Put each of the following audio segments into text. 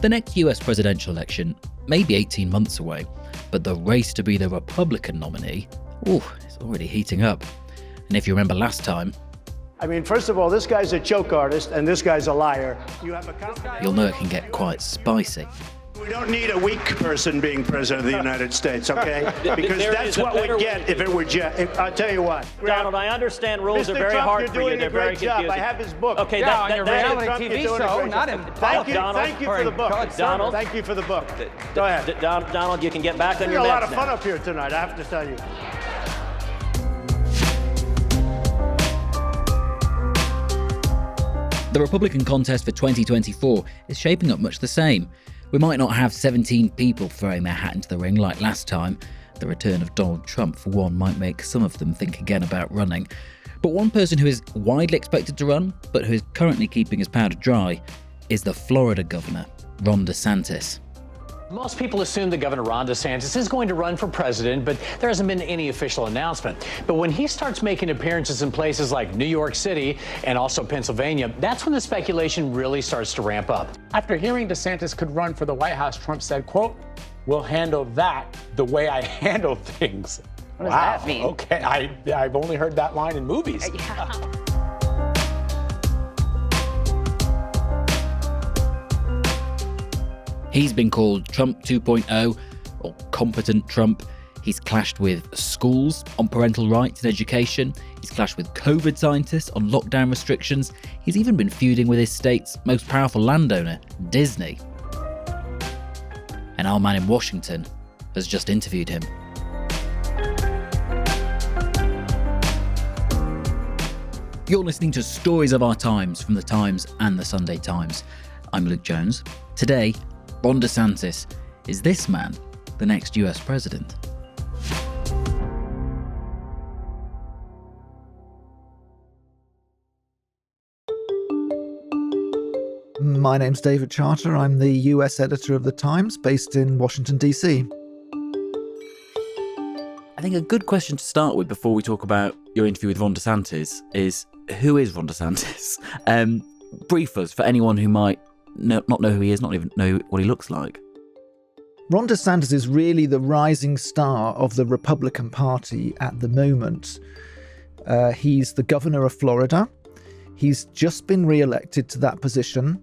The next US presidential election may be 18 months away, but the race to be the Republican nominee, it's already heating up. And if you remember last time, I mean, first of all, this guy's a joke artist and this guy's a liar. You'll know it can get quite spicy. We don't need a weak person being president of the United States, okay? Because that's what we'd get if it were I'll tell you what. Donald, I understand rules Mr. are very Trump, hard you're for you. doing They're a very great job. confusing. I have his book. Okay, on your that reality TV show, not in Thank you for the book. Donald. Thank you for the book. Go ahead. Donald, you can get back on your meds meds a lot of fun now. up here tonight, I have to tell you. The Republican contest for 2024 is shaping up much the same. We might not have 17 people throwing their hat into the ring like last time. The return of Donald Trump, for one, might make some of them think again about running. But one person who is widely expected to run, but who is currently keeping his powder dry, is the Florida Governor, Ron DeSantis. Most people assume that Governor Ron DeSantis is going to run for president, but there hasn't been any official announcement. But when he starts making appearances in places like New York City and also Pennsylvania, that's when the speculation really starts to ramp up. After hearing DeSantis could run for the White House, Trump said, quote, "We'll handle that the way I handle things." What does that mean? Okay, I've only heard that line in movies. Yeah. He's been called Trump 2.0 or competent Trump. He's clashed with schools on parental rights and education. He's clashed with COVID scientists on lockdown restrictions. He's even been feuding with his state's most powerful landowner, Disney. And our man in Washington has just interviewed him. You're listening to Stories of Our Times from The Times and The Sunday Times. I'm Luke Jones. Today, Ron DeSantis. Is this man the next US president? My name's David Charter. I'm the US editor of The Times, based in Washington, D.C. I think a good question to start with before we talk about your interview with Ron DeSantis is, who is Ron DeSantis? Brief us for anyone who might not know who he is, not even know what he looks like. Ron DeSantis is really the rising star of the Republican Party at the moment. He's the governor of Florida. He's just been re-elected to that position.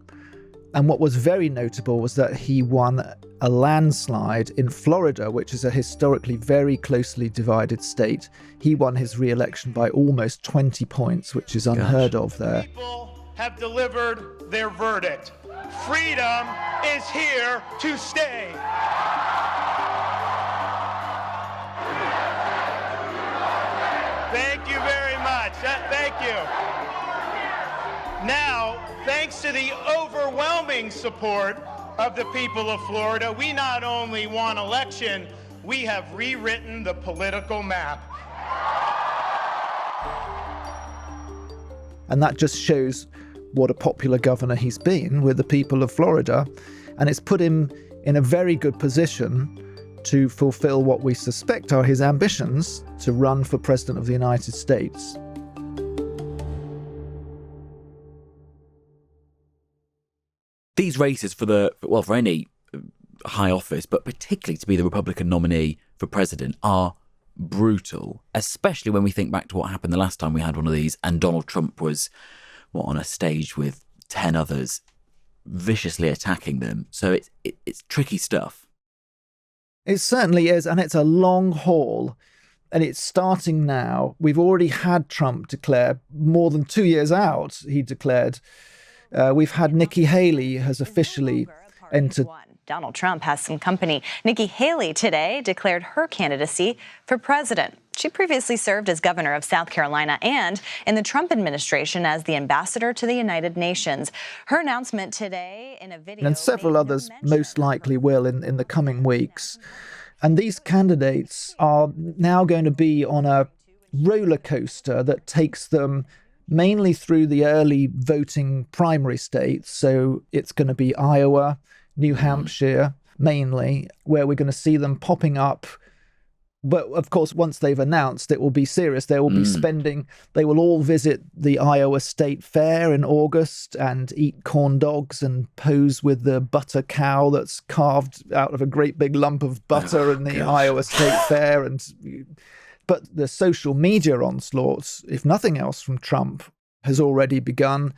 And what was very notable was that he won a landslide in Florida, which is a historically very closely divided state. He won his re-election by almost 20 points, which is unheard of there. People have delivered their verdict. Freedom is here to stay. Thank you very much. Thank you. Now, thanks to the overwhelming support of the people of Florida, we not only won election, we have rewritten the political map. And that just shows what a popular governor he's been with the people of Florida. And it's put him in a very good position to fulfill what we suspect are his ambitions to run for president of the United States. These races for any high office, but particularly to be the Republican nominee for president, are brutal, especially when we think back to what happened the last time we had one of these and Donald Trump was on a stage with 10 others viciously attacking them. So it's tricky stuff. It certainly is, and it's a long haul, and it's starting now. We've already had Trump declare more than 2 years out. He declared. We've had Nikki Haley has officially entered. Donald Trump has some company. Nikki Haley today declared her candidacy for president. She previously served as governor of South Carolina and in the Trump administration as the ambassador to the United Nations. Her announcement today in a video. And several others most likely will in the coming weeks. And these candidates are now going to be on a roller coaster that takes them mainly through the early voting primary states. So it's going to be Iowa, New Hampshire, mainly, where we're going to see them popping up But of course, once they've announced, it will be serious. They will be spending, they will all visit the Iowa State Fair in August and eat corn dogs and pose with the butter cow that's carved out of a great big lump of butter in the Iowa State Fair. But the social media onslaught, if nothing else from Trump, has already begun.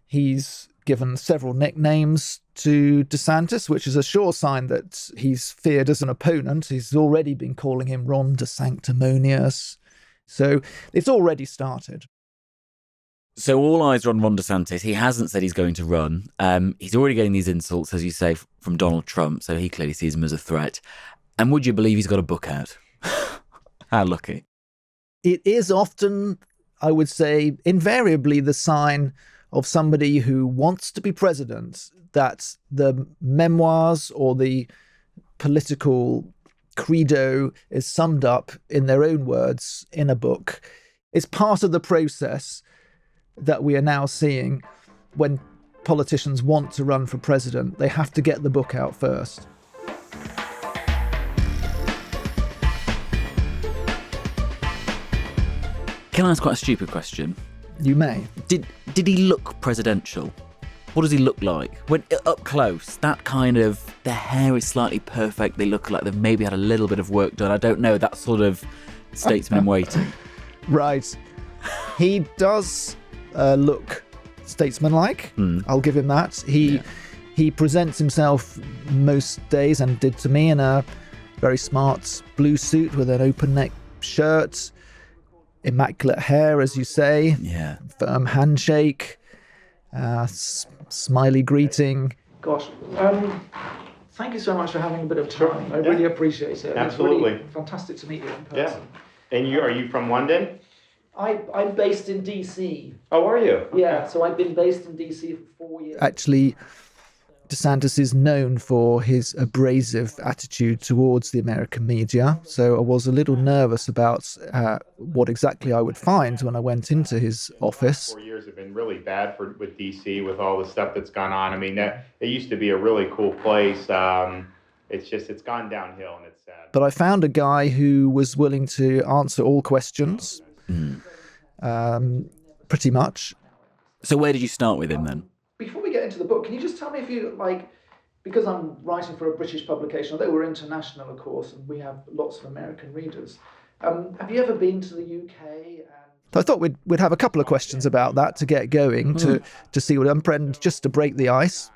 He's given several nicknames to DeSantis, which is a sure sign that he's feared as an opponent. He's already been calling him Ron DeSanctimonious. So it's already started. So all eyes are on Ron DeSantis. He hasn't said he's going to run. He's already getting these insults, as you say, from Donald Trump. So he clearly sees him as a threat. And would you believe he's got a book out? How lucky. It is often, I would say, invariably the sign of somebody who wants to be president, that the memoirs or the political credo is summed up in their own words in a book. It's part of the process that we are now seeing when politicians want to run for president. They have to get the book out first. Can I ask quite a stupid question? You may. Did he look presidential? What does he look like? When up close, that kind of, their hair is slightly perfect. They look like they've maybe had a little bit of work done. I don't know, that sort of statesman in waiting. Right. He does look statesman-like. I'll give him that. He presents himself most days, and did to me, in a very smart blue suit with an open neck shirt. Immaculate hair, as you say. Yeah. Firm handshake. Smiley greeting. Gosh, thank you so much for having a bit of time. I really appreciate it. Absolutely. It's really fantastic to meet you in person. Yeah. And are you from London? I'm based in DC. Oh, are you? Yeah, so I've been based in DC for 4 years. Actually, DeSantis is known for his abrasive attitude towards the American media, so I was a little nervous about what exactly I would find when I went into his office. 4 years have been really bad with DC, with all the stuff that's gone on. I mean, it used to be a really cool place. It's gone downhill, and it's sad. But I found a guy who was willing to answer all questions, pretty much. So where did you start with him then? Before we get into the book, can you just tell me if you, because I'm writing for a British publication, although we're international, of course, and we have lots of American readers, have you ever been to the UK? I thought we'd have a couple of questions about that to get going, to see what and just to break the ice.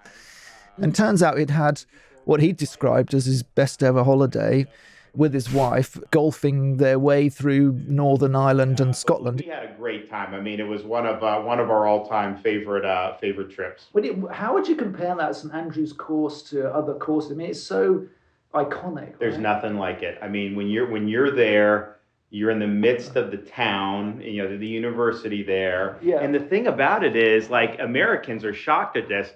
And turns out he'd had what he described as his best ever holiday with his wife, golfing their way through Northern Ireland and Scotland. We had a great time. I mean, it was one of our all-time favorite trips. How would you compare that St Andrew's course to other courses? I mean, it's so iconic. There's nothing like it. I mean, when you're there, you're in the midst of the town, the university there. Yeah. And the thing about it is, Americans are shocked at this.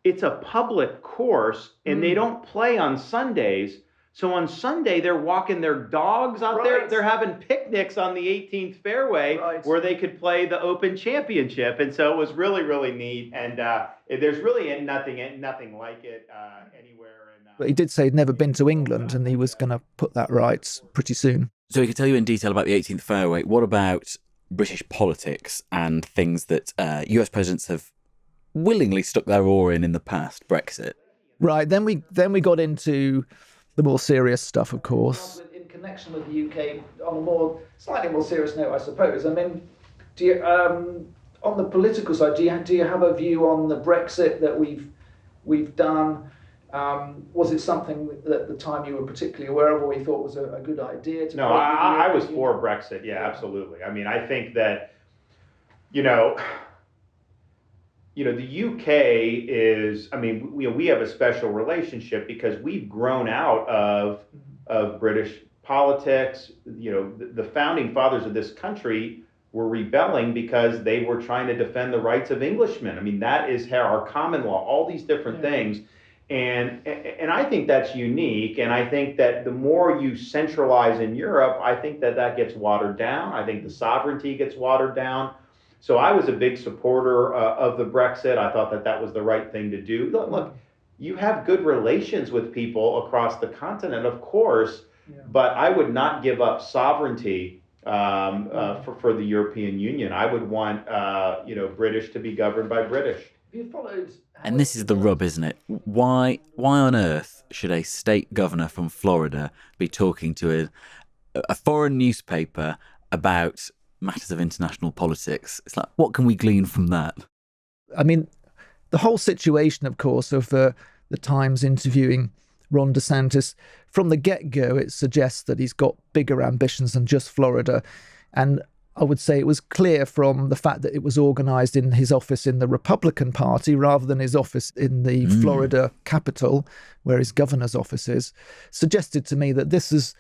It's a public course, and they don't play on Sundays. So on Sunday, they're walking their dogs out there. They're having picnics on the 18th fairway where they could play the Open Championship. And so it was really, really neat. And there's really nothing like it anywhere. But he did say he'd never been to England, and he was going to put that right pretty soon. So he could tell you in detail about the 18th fairway. What about British politics and things that US presidents have willingly stuck their oar in the past? Brexit. Right. Then we got into the more serious stuff, of course. In connection with the UK, on a slightly more serious note, I suppose. I mean, do you, on the political side, do you have a view on the Brexit that we've done? Was it something that at the time you were particularly aware of, or you thought was a good idea? No, I was for Brexit. Yeah, absolutely. I mean, I think that, the UK is, we have a special relationship because we've grown out of British politics. The founding fathers of this country were rebelling because they were trying to defend the rights of Englishmen. I mean, that is how our common law, all these different things. And I think that's unique. And I think that the more you centralize in Europe, I think that gets watered down. I think the sovereignty gets watered down. So I was a big supporter of the Brexit. I thought that was the right thing to do. Look, you have good relations with people across the continent, of course, But I would not give up sovereignty for the European Union. I would want British to be governed by British. And this is the rub, isn't it? Why on earth should a state governor from Florida be talking to a foreign newspaper about matters of international politics? It's like, what can we glean from that? I mean, the whole situation, of course, of the Times interviewing Ron DeSantis, from the get-go, it suggests that he's got bigger ambitions than just Florida. And I would say it was clear from the fact that it was organised in his office in the Republican Party rather than his office in the Florida capital, where his governor's office is, suggested to me that this is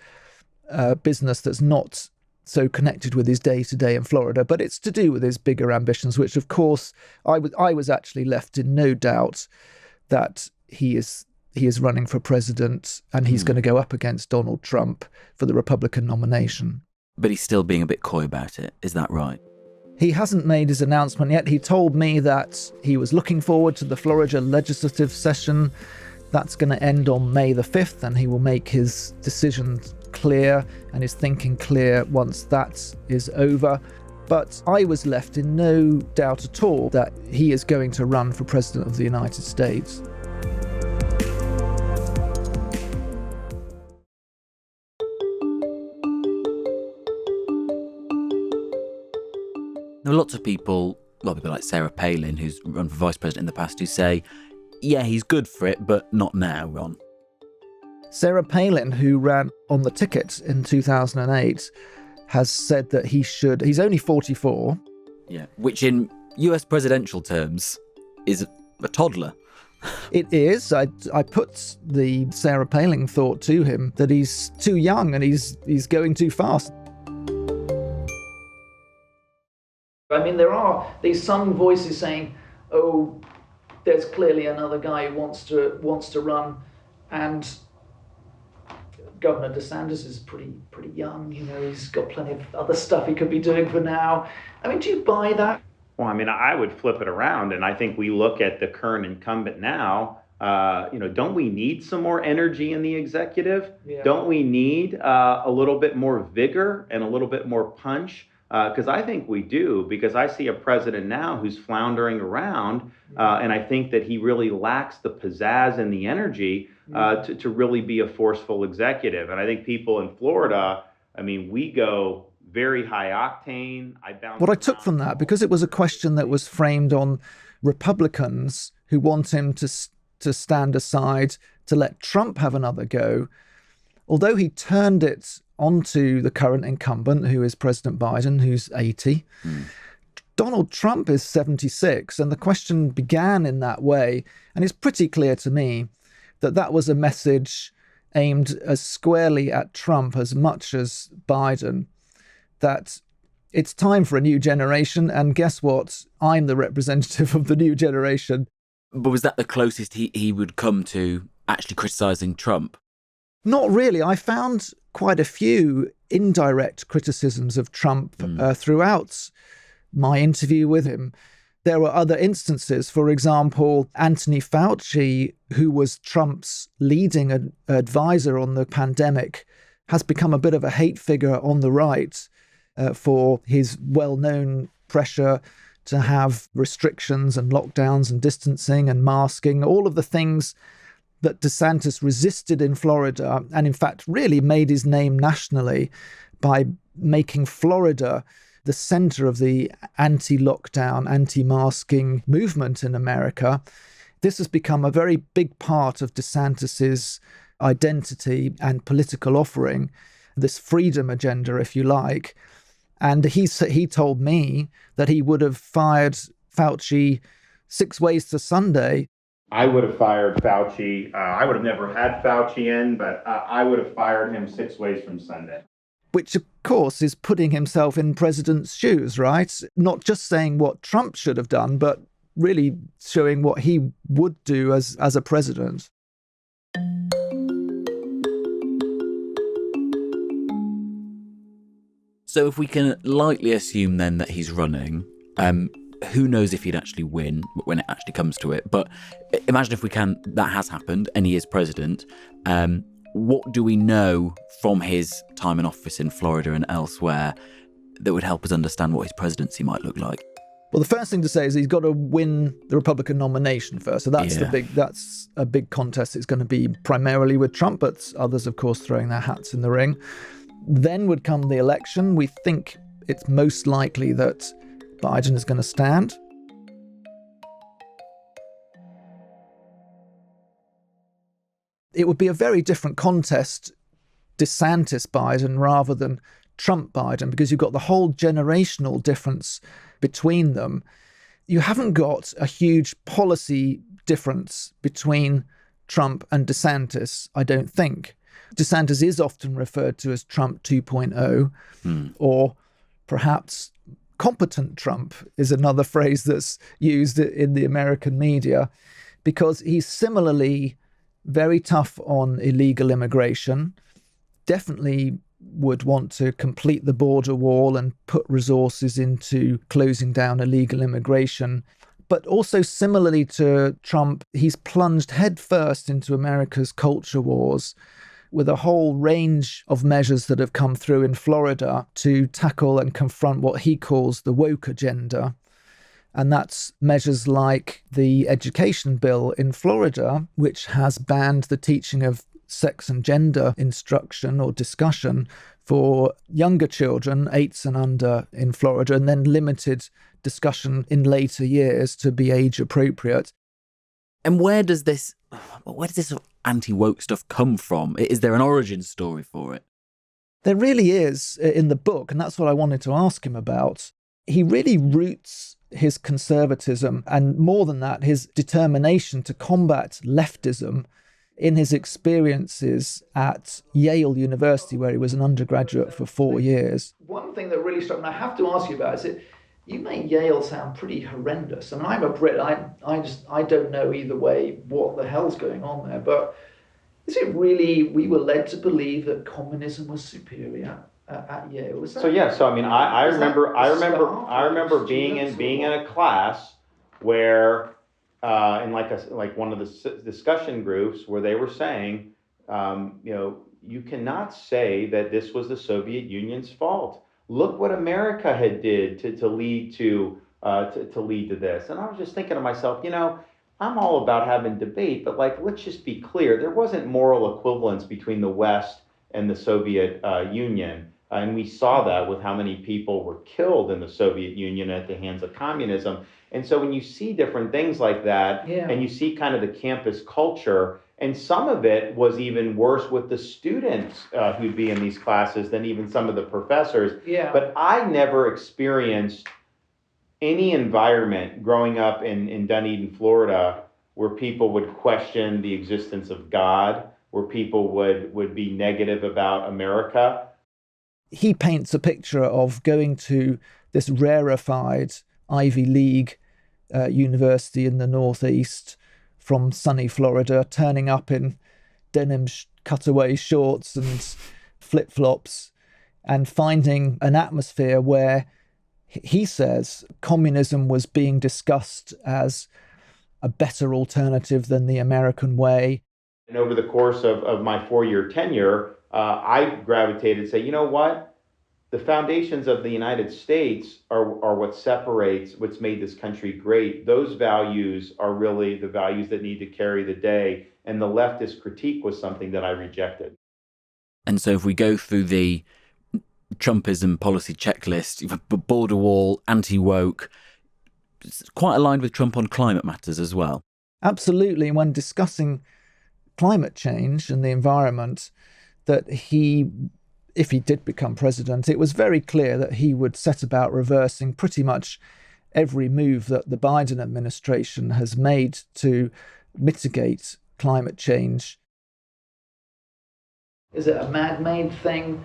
a business that's not so connected with his day-to-day in Florida, but it's to do with his bigger ambitions, which, of course, I was actually left in no doubt that he is running for president and he's going to go up against Donald Trump for the Republican nomination. But he's still being a bit coy about it. Is that right? He hasn't made his announcement yet. He told me that he was looking forward to the Florida legislative session. That's going to end on May the 5th, and he will make his decision clear and his thinking clear once that is over. But I was left in no doubt at all that he is going to run for president of the United States. There are lots of people like Sarah Palin, who's run for vice president in the past, who say, yeah, he's good for it, but not now, Ron. Sarah Palin, who ran on the ticket in 2008, has said that he's only 44. Yeah, which in US presidential terms is a toddler. It is. I put the Sarah Palin thought to him that he's too young and he's going too fast. I mean, there are some voices saying, "Oh, there's clearly another guy who wants to run," and Governor DeSantis is pretty young. You know, he's got plenty of other stuff he could be doing for now. I mean, do you buy that? Well, I mean, I would flip it around, and I think we look at the current incumbent now. Don't we need some more energy in the executive? Yeah. Don't we need a little bit more vigor and a little bit more punch? Because I think we do, because I see a president now who's floundering around, and I think that he really lacks the pizzazz and the energy to really be a forceful executive. And I think people in Florida, I mean, we go very high octane. What I took from that, because it was a question that was framed on Republicans who want him to stand aside to let Trump have another go, although he turned it onto the current incumbent, who is President Biden, who's 80. Donald Trump is 76, and the question began in that way. And it's pretty clear to me that that was a message aimed as squarely at Trump as much as Biden, that it's time for a new generation. And guess what? I'm the representative of the new generation. But was that the closest he would come to actually criticising Trump? Not really. I found quite a few indirect criticisms of Trump throughout my interview with him. There were other instances. For example, Anthony Fauci, who was Trump's leading advisor on the pandemic, has become a bit of a hate figure on the right for his well-known pressure to have restrictions and lockdowns and distancing and masking, all of the things that DeSantis resisted in Florida, and in fact really made his name nationally by making Florida the center of the anti-lockdown, anti-masking movement in America. This has become a very big part of DeSantis's identity and political offering, this freedom agenda, if you like. And he told me that he would have fired Fauci 6 ways to Sunday. I would have fired Fauci. I would have never had Fauci in, but I would have fired him 6 ways from Sunday. Which, of course, is putting himself in president's shoes, right? Not just saying what Trump should have done, but really showing what he would do as a president. So if we can lightly assume then that he's running, who knows if he'd actually win when it actually comes to it. But imagine if that has happened and he is president. what do we know from his time in office in Florida and elsewhere that would help us understand what his presidency might look like? Well, the first thing to say is he's got to win the Republican nomination first. So that's that's a big contest. It's going to be primarily with Trump, but others, of course, throwing their hats in the ring. Then would come the election. We think it's most likely that Biden is going to stand. It would be a very different contest, DeSantis Biden rather than Trump Biden, because you've got the whole generational difference between them. You haven't got a huge policy difference between Trump and DeSantis, I don't think. DeSantis is often referred to as Trump 2.0, or perhaps competent Trump is another phrase that's used in the American media, because he's similarly very tough on illegal immigration, definitely would want to complete the border wall and put resources into closing down illegal immigration. But also similarly to Trump, he's plunged headfirst into America's culture wars with a whole range of measures that have come through in Florida to tackle and confront what he calls the woke agenda. And that's measures like the education bill in Florida, which has banned the teaching of sex and gender instruction or discussion for younger children, 8s and under in Florida, and then limited discussion in later years to be age appropriate. And where does this anti-woke stuff come from? Is there an origin story for it? There really is in the book, and that's what I wanted to ask him about. He really roots his conservatism, and more than that, his determination to combat leftism in his experiences at Yale University, where he was an undergraduate for 4 years. One thing that really struck me, and I have to ask you about, is that you make Yale sound pretty horrendous. I mean, I'm a Brit. I don't know either way what the hell's going on there. But is it really, we were led to believe that communism was superior at Yale? Was that, I remember being in a class where in like one of the discussion groups where they were saying, you cannot say that this was the Soviet Union's fault. Look what America had did to lead to this. And I was just thinking to myself, I'm all about having debate, but let's just be clear. There wasn't moral equivalence between the West and the Soviet Union. And we saw that with how many people were killed in the Soviet Union at the hands of communism. And so when you see different things like that, and you see kind of the campus culture, and some of it was even worse with the students who'd be in these classes than even some of the professors. But I never experienced any environment growing up in Dunedin, Florida, where people would question the existence of God, where people would be negative about America. He paints a picture of going to this rarefied Ivy League university in the Northeast from sunny Florida, turning up in denim cutaway shorts and flip-flops, and finding an atmosphere where he says communism was being discussed as a better alternative than the American way. And over the course of my 4-year tenure, I gravitated and say, you know what? The foundations of the United States are what separates, what's made this country great. Those values are really the values that need to carry the day. And the leftist critique was something that I rejected. And so if we go through the Trumpism policy checklist, border wall, anti-woke, it's quite aligned with Trump on climate matters as well. Absolutely. When discussing climate change and the environment, that if he did become president, it was very clear that he would set about reversing pretty much every move that the Biden administration has made to mitigate climate change. Is it a man-made thing?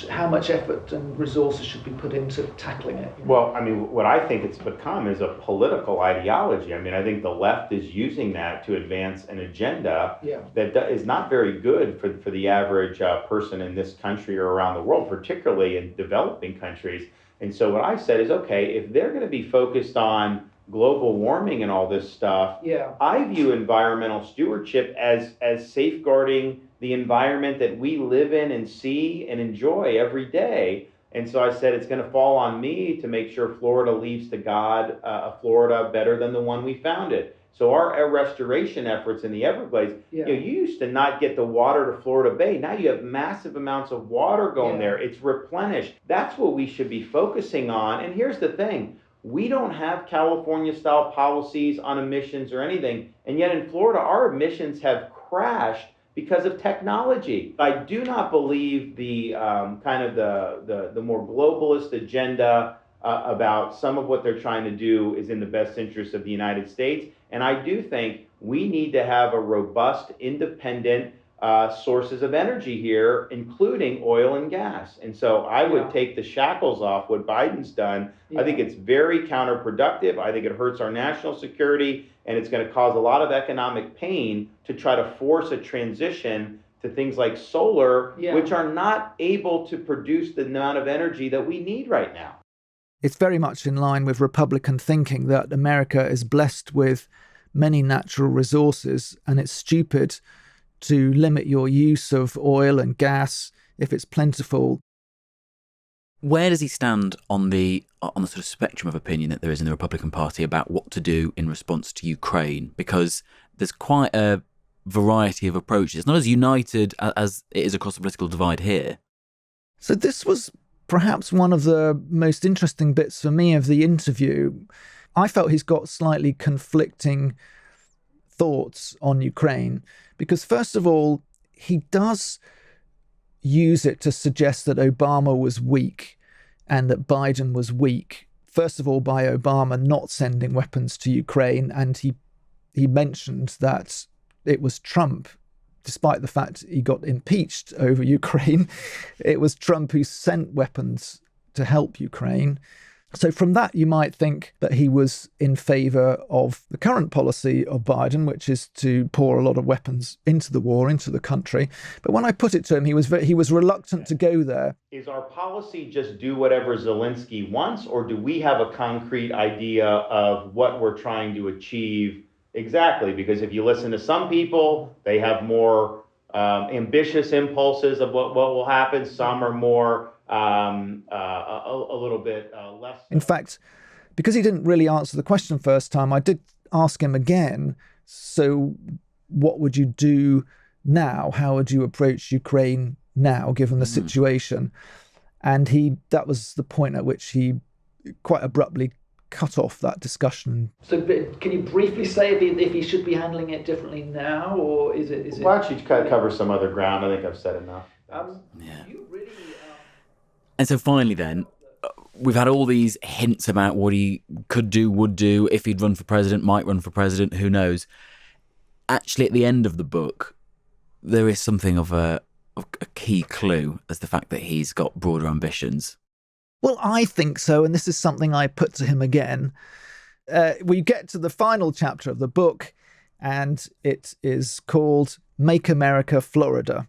How much effort and resources should be put into tackling it? Well, I mean, what I think it's become is a political ideology. I mean, I think the left is using that to advance an agenda that is not very good for the average person in this country or around the world, particularly in developing countries. And so what I said is, okay, if they're going to be focused on global warming and all this stuff, I view environmental stewardship as safeguarding the environment that we live in and see and enjoy every day. And so I said, it's going to fall on me to make sure Florida leaves to God a Florida better than the one we found it. So our restoration efforts in the Everglades, you used to not get the water to Florida Bay. Now you have massive amounts of water going there. It's replenished. That's what we should be focusing on. And here's the thing. We don't have California-style policies on emissions or anything. And yet in Florida, our emissions have crashed because of technology. I do not believe the kind of the more globalist agenda about some of what they're trying to do is in the best interest of the United States. And I do think we need to have a robust, independent sources of energy here, including oil and gas. And so I would take the shackles off what Biden's done. I think it's very counterproductive. I think it hurts our national security, and it's going to cause a lot of economic pain to try to force a transition to things like solar, which are not able to produce the amount of energy that we need right now. It's very much in line with Republican thinking that America is blessed with many natural resources, and it's stupid to limit your use of oil and gas if it's plentiful. Where does he stand on the sort of spectrum of opinion that there is in the Republican Party about what to do in response to Ukraine? Because there's quite a variety of approaches. It's not as united as it is across the political divide here. So this was perhaps one of the most interesting bits for me of the interview. I felt he's got slightly conflicting thoughts on Ukraine, because first of all, he does use it to suggest that Obama was weak and that Biden was weak. First of all, by Obama not sending weapons to Ukraine, and he mentioned that it was Trump, despite the fact he got impeached over Ukraine, it was Trump who sent weapons to help Ukraine. So from that, you might think that he was in favour of the current policy of Biden, which is to pour a lot of weapons into the war, into the country. But when I put it to him, he was reluctant to go there. Is our policy just do whatever Zelensky wants, or do we have a concrete idea of what we're trying to achieve exactly? Because if you listen to some people, they have more ambitious impulses of what will happen. Some are more a little bit less. In fact, because he didn't really answer the question first time, I did ask him again, so what would you do now? How would you approach Ukraine now, given the situation? And that was the point at which he quite abruptly cut off that discussion. So can you briefly say if he should be handling it differently now, or is it? Why don't you cover some other ground? I think I've said enough. You really, And so finally then, we've had all these hints about what he could do, would do, if he'd run for president, might run for president, who knows. Actually, at the end of the book, there is something of a key clue as the fact that he's got broader ambitions. Well, I think so, and this is something I put to him again. We get to the final chapter of the book, and it is called Make America Florida.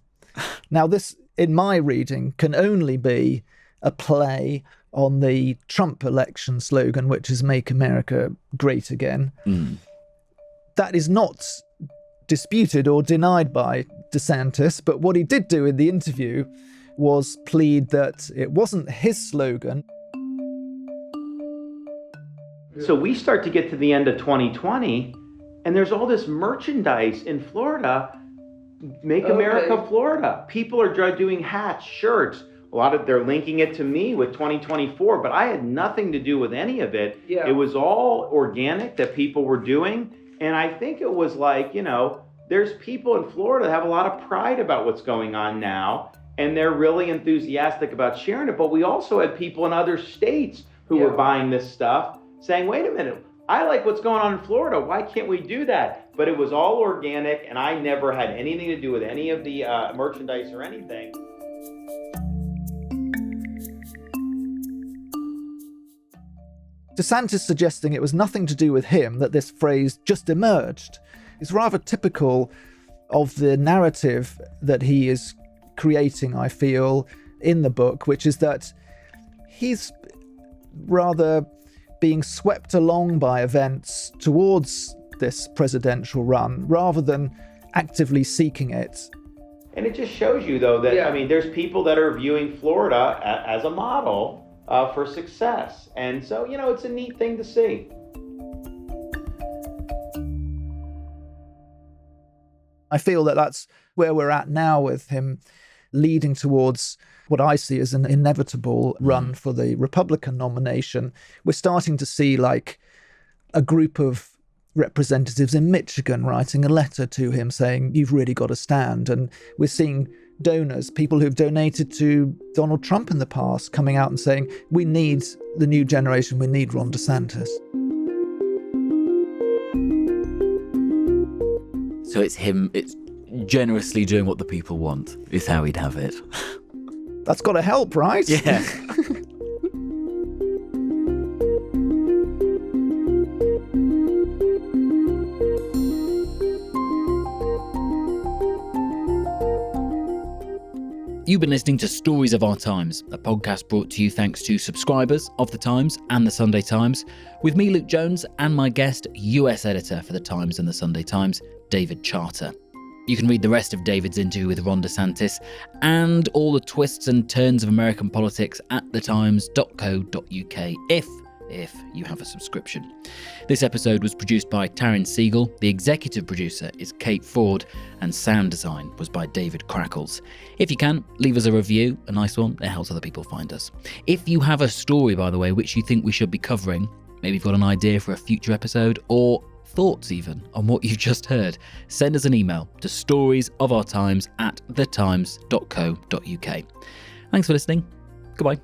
Now, this, in my reading, can only be a play on the Trump election slogan, which is Make America Great Again. That is not disputed or denied by DeSantis, but what he did do in the interview was plead that it wasn't his slogan. So we start to get to the end of 2020, and there's all this merchandise in Florida. Make America Florida. People are doing hats, shirts. A lot of they're linking it to me with 2024, but I had nothing to do with any of it. It was all organic that people were doing. And I think it was like, there's people in Florida that have a lot of pride about what's going on now, and they're really enthusiastic about sharing it. But we also had people in other states who were buying this stuff saying, wait a minute, I like what's going on in Florida. Why can't we do that? But it was all organic, and I never had anything to do with any of the merchandise or anything. DeSantis suggesting it was nothing to do with him, that this phrase just emerged, is rather typical of the narrative that he is creating, I feel, in the book, which is that he's rather being swept along by events towards this presidential run rather than actively seeking it. And it just shows you, though, that, I mean, there's people that are viewing Florida as a model for success. And so, you know, it's a neat thing to see. I feel that that's where we're at now with him leading towards what I see as an inevitable run for the Republican nomination. We're starting to see like a group of representatives in Michigan writing a letter to him saying, you've really got to stand. And we're seeing donors, people who've donated to Donald Trump in the past, coming out and saying, we need the new generation, we need Ron DeSantis. So it's him, it's generously doing what the people want, is how he'd have it. That's got to help, right? Yeah. You've been listening to Stories of Our Times, a podcast brought to you thanks to subscribers of The Times and The Sunday Times, with me, Luke Jones, and my guest, US editor for The Times and The Sunday Times, David Charter. You can read the rest of David's interview with Ron DeSantis and all the twists and turns of American politics at thetimes.co.uk if you have a subscription. This episode was produced by Taryn Siegel, the executive producer is Kate Ford, and sound design was by David Crackles. If you can, leave us a review, a nice one, it helps other people find us. If you have a story, by the way, which you think we should be covering, maybe you've got an idea for a future episode, or thoughts even on what you've just heard, send us an email to storiesofourtimes@thetimes.co.uk. Thanks for listening. Goodbye.